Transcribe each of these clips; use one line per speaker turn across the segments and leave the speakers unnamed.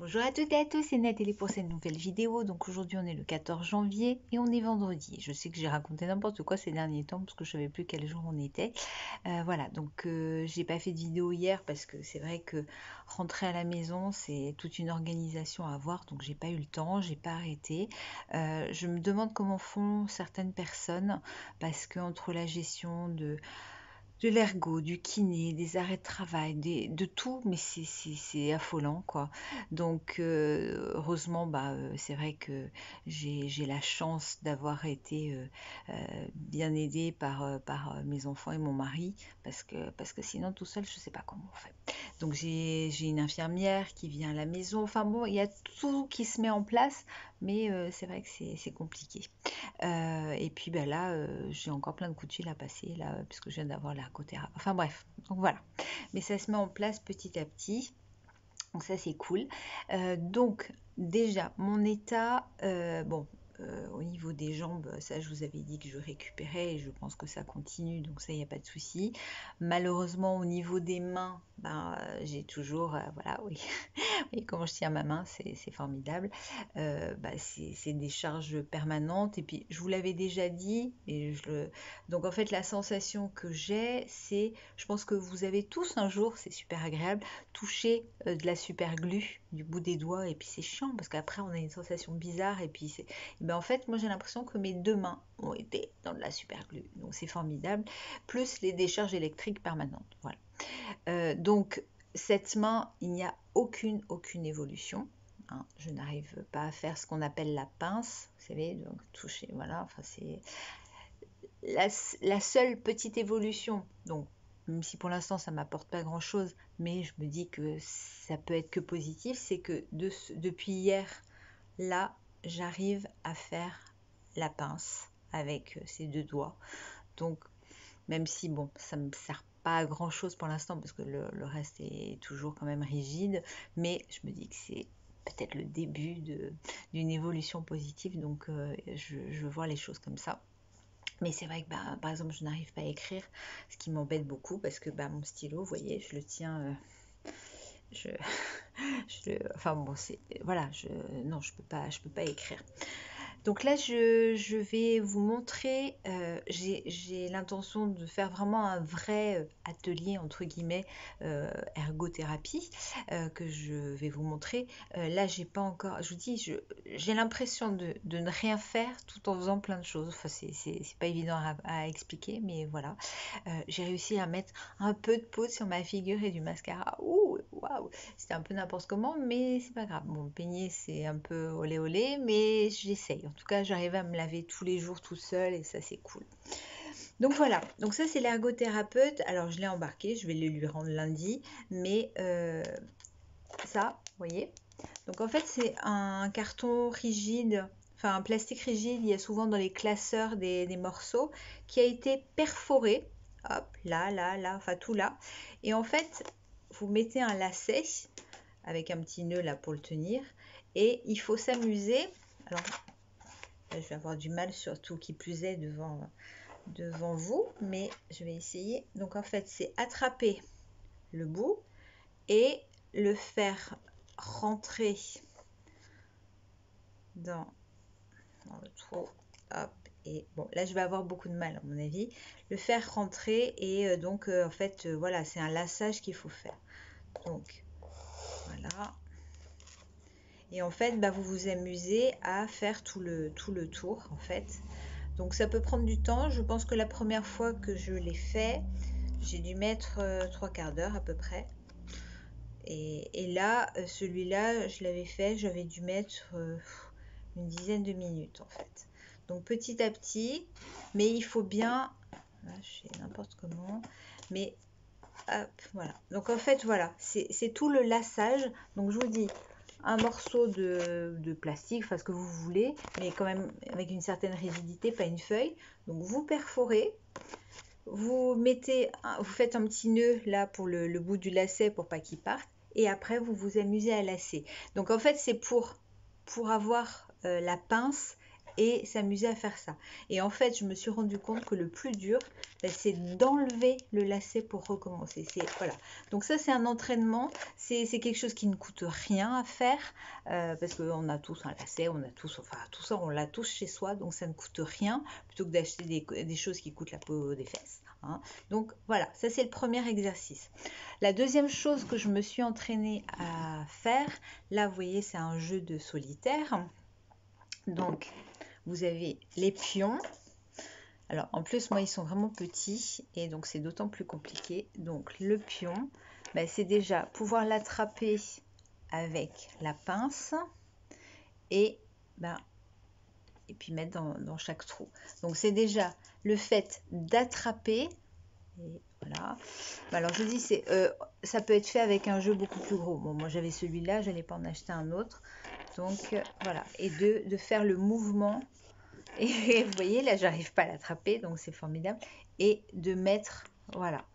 Bonjour à toutes et à tous, c'est Nathalie pour cette nouvelle vidéo. Donc aujourd'hui on est le 14 janvier et on est vendredi. Je sais que j'ai raconté n'importe quoi ces derniers temps parce que je savais plus quel jour on était. Voilà, donc j'ai pas fait de vidéo hier parce que c'est vrai que rentrer à la maison c'est toute une organisation à avoir, donc j'ai pas eu le temps, j'ai pas arrêté. Je me demande comment font certaines personnes parce que entre la gestion de l'ergot, du kiné, des arrêts de travail, de tout, mais c'est affolant, quoi. Donc, heureusement, c'est vrai que j'ai la chance d'avoir été bien aidée par mes enfants et mon mari, parce que sinon, tout seul, je sais pas comment on fait. Donc, j'ai une infirmière qui vient à la maison. Enfin bon, il y a tout qui se met en place, mais c'est vrai que c'est compliqué. Et puis là, j'ai encore plein de coups de fil à passer, là, puisque je viens d'avoir l'ergothérapeute. Enfin bref, donc voilà. Mais ça se met en place petit à petit. Donc ça, c'est cool. Donc déjà, mon état, au niveau des jambes, ça, je vous avais dit que je récupérais et je pense que ça continue, donc ça, il n'y a pas de souci. Malheureusement, au niveau des mains, j'ai toujours, voilà, oui, et comment je tiens ma main, c'est formidable. C'est des charges permanentes. Et puis, je vous l'avais déjà dit. Donc, en fait, la sensation que j'ai, je pense que vous avez tous un jour, c'est super agréable, touché de la super glue du bout des doigts. Et puis, c'est chiant parce qu'après, on a une sensation bizarre. Et puis, en fait, moi, j'ai l'impression que mes deux mains ont été dans de la super glue. Donc, c'est formidable. Plus les décharges électriques permanentes. Voilà. Donc, cette main, il n'y a aucune évolution. Hein. Je n'arrive pas à faire ce qu'on appelle la pince, vous savez, donc toucher, voilà, enfin c'est la seule petite évolution. Donc, même si pour l'instant ça m'apporte pas grand-chose, mais je me dis que ça peut être que positif, c'est que depuis hier, là, j'arrive à faire la pince avec ces deux doigts. Donc, même si, bon, ça ne me sert pas à grand chose pour l'instant parce que le reste est toujours quand même rigide, mais je me dis que c'est peut-être le début d'une évolution positive, donc je vois les choses comme ça. Mais c'est vrai que, par exemple, je n'arrive pas à écrire, ce qui m'embête beaucoup parce que mon stylo, vous voyez, je le tiens, enfin bon, voilà, non, je peux pas écrire. Donc là, je vais vous montrer, j'ai l'intention de faire vraiment un vrai atelier, entre guillemets, ergothérapie, que je vais vous montrer. Là, j'ai pas encore, je vous dis, j'ai l'impression de ne rien faire tout en faisant plein de choses. Enfin, c'est pas évident à expliquer, mais voilà. J'ai réussi à mettre un peu de poudre sur ma figure et du mascara. Ouh, waouh! C'était un peu n'importe comment, mais c'est pas grave. Bon, peigner, c'est un peu olé olé, mais j'essaye. En tout cas, j'arrive à me laver tous les jours tout seul et ça, c'est cool. Donc voilà, donc ça c'est l'ergothérapeute. Alors je l'ai embarqué, je vais le lui rendre lundi, mais ça, vous voyez. Donc en fait, c'est un carton rigide, enfin un plastique rigide, il y a souvent dans les classeurs des morceaux, qui a été perforé. Hop, là, enfin tout là. Et en fait, vous mettez un lacet avec un petit nœud là pour le tenir. Et il faut s'amuser. Alors, là, je vais avoir du mal, surtout qui plus est devant vous, mais je vais essayer. Donc en fait, c'est attraper le bout et le faire rentrer dans le trou. Hop. Et bon, là, je vais avoir beaucoup de mal, à mon avis. Le faire rentrer et donc, en fait, voilà, c'est un lassage qu'il faut faire. Donc, voilà. Et en fait, vous vous amusez à faire tout le tour, en fait. Donc, ça peut prendre du temps. Je pense que la première fois que je l'ai fait, j'ai dû mettre 3/4 d'heure à peu près. Et là, celui-là, je l'avais fait, j'avais dû mettre une dizaine de minutes, en fait. Donc, petit à petit, mais il faut bien... Là, je fais n'importe comment. Mais, hop, voilà. Donc, en fait, voilà, c'est tout le lassage. Donc, je vous dis, un morceau de plastique, enfin ce que vous voulez, mais quand même avec une certaine rigidité, pas une feuille. Donc vous perforez, vous faites un petit nœud là pour le bout du lacet pour pas qu'il parte, et après vous vous amusez à lasser. Donc en fait c'est pour avoir la pince et s'amuser à faire ça. Et en fait, je me suis rendu compte que le plus dur, c'est d'enlever le lacet pour recommencer. Voilà. Donc ça, c'est un entraînement. C'est quelque chose qui ne coûte rien à faire parce qu'on a tous un lacet, on a tous, enfin tout ça, on l'a tous chez soi, donc ça ne coûte rien plutôt que d'acheter des choses qui coûtent la peau des fesses. Hein. Donc voilà, ça c'est le premier exercice. La deuxième chose que je me suis entraînée à faire, là vous voyez, c'est un jeu de solitaire. Donc vous avez les pions. Alors en plus moi ils sont vraiment petits et donc c'est d'autant plus compliqué. Donc le pion, ben, c'est déjà pouvoir l'attraper avec la pince et ben et puis mettre dans chaque trou. Donc c'est déjà le fait d'attraper. Et voilà. Alors je dis ça peut être fait avec un jeu beaucoup plus gros. Bon moi j'avais celui-là, je n'allais pas en acheter un autre. Donc voilà. Et de faire le mouvement. Et vous voyez là j'arrive pas à l'attraper, donc c'est formidable. Et de mettre, voilà.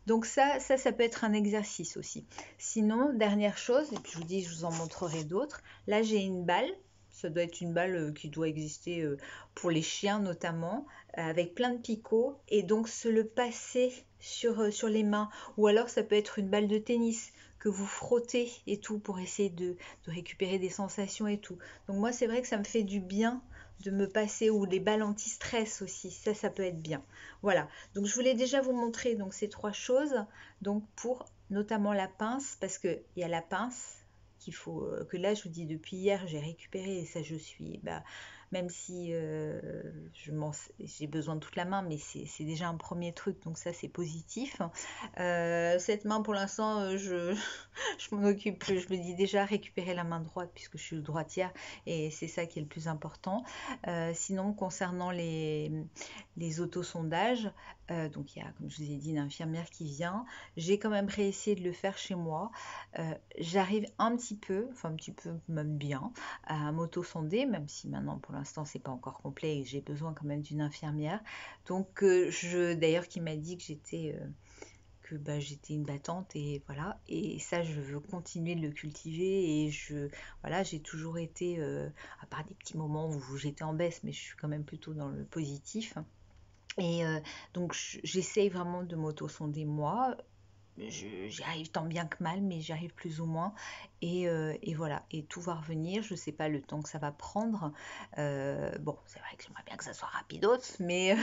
Donc ça peut être un exercice aussi. Sinon, dernière chose, et puis je vous dis, je vous en montrerai d'autres. Là, j'ai une balle. Ça doit être une balle qui doit exister pour les chiens notamment, avec plein de picots. Et donc, se le passer sur les mains. Ou alors, ça peut être une balle de tennis que vous frottez et tout pour essayer de récupérer des sensations et tout. Donc moi, c'est vrai que ça me fait du bien de me passer, ou les balles anti-stress aussi, ça peut être bien. Voilà, donc je voulais déjà vous montrer donc ces trois choses, donc pour notamment la pince, parce qu'il y a la pince qu'il faut, que là je vous dis depuis hier j'ai récupéré et ça je suis, même si j'ai besoin de toute la main, mais c'est déjà un premier truc, donc ça c'est positif. Cette main pour l'instant je m'en occupe plus, je me dis déjà récupérer la main droite puisque je suis droitière et c'est ça qui est le plus important. Sinon concernant les autosondages, donc il y a, comme je vous ai dit, une infirmière qui vient. J'ai quand même réessayé de le faire chez moi. J'arrive un petit peu même bien, à m'auto-sonder, même si maintenant pour l'instant c'est pas encore complet et j'ai besoin quand même d'une infirmière. Donc d'ailleurs qui m'a dit que j'étais une battante et voilà, et ça je veux continuer de le cultiver et voilà, j'ai toujours été, à part des petits moments où j'étais en baisse, mais je suis quand même plutôt dans le positif. Et donc j'essaye vraiment de m'auto-sonder moi. J'y arrive tant bien que mal, mais j'y arrive plus ou moins. Et voilà, et tout va revenir. Je ne sais pas le temps que ça va prendre. Bon, c'est vrai que j'aimerais bien que ça soit rapidos, mais,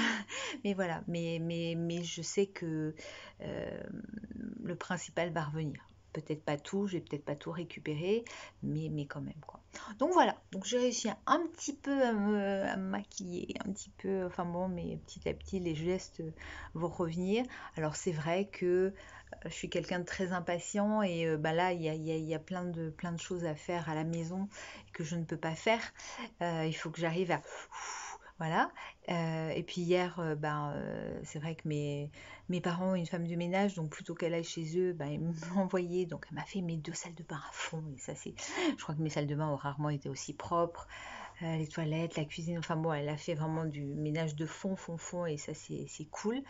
mais voilà. Mais je sais que le principal va revenir. Peut-être pas tout, je vais peut-être pas tout récupérer, mais quand même quoi. Donc voilà, donc j'ai réussi un petit peu à me maquiller, un petit peu, enfin bon, mais petit à petit les gestes vont revenir. Alors c'est vrai que je suis quelqu'un de très impatient et là il y a plein de choses à faire à la maison que je ne peux pas faire. Il faut que j'arrive à voilà. Et puis hier, c'est vrai que mes parents ont une femme de ménage, donc plutôt qu'elle aille chez eux, ils m'ont envoyé, donc elle m'a fait mes 2 salles de bain à fond. Et ça, je crois que mes salles de bain ont rarement été aussi propres. Les toilettes, la cuisine, enfin bon, elle a fait vraiment du ménage de fond, et ça, c'est cool.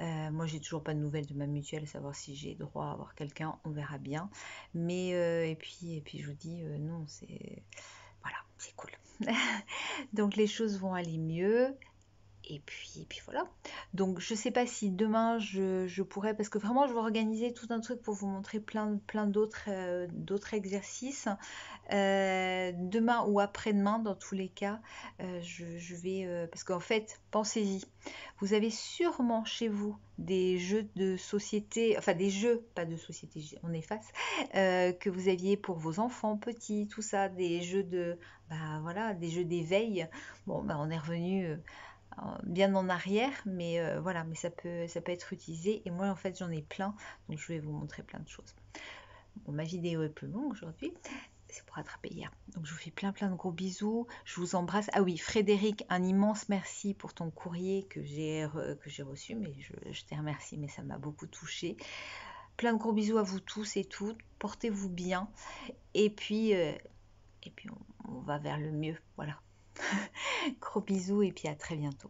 Moi, j'ai toujours pas de nouvelles de ma mutuelle, savoir si j'ai droit à avoir quelqu'un, on verra bien. Mais, et puis je vous dis, non, voilà, c'est cool. Donc les choses vont aller mieux. Et puis voilà. Donc je sais pas si demain je pourrais, parce que vraiment je vais organiser tout un truc pour vous montrer plein d'autres exercices. Demain ou après-demain, dans tous les cas, je vais, parce qu'en fait, pensez-y, vous avez sûrement chez vous des jeux de société, enfin des jeux, pas de société, on efface, que vous aviez pour vos enfants petits, tout ça, des jeux voilà, des jeux d'éveil. Bon, on est revenu bien en arrière, mais voilà, mais ça peut être utilisé. Et moi, en fait, j'en ai plein, donc je vais vous montrer plein de choses. Bon, ma vidéo est plus longue aujourd'hui, c'est pour attraper hier. Donc, je vous fais plein de gros bisous. Je vous embrasse. Ah oui, Frédéric, un immense merci pour ton courrier que j'ai reçu, mais je te remercie, mais ça m'a beaucoup touchée. Plein de gros bisous à vous tous et toutes. Portez-vous bien. Et puis on va vers le mieux. Voilà. Gros bisous et puis à très bientôt.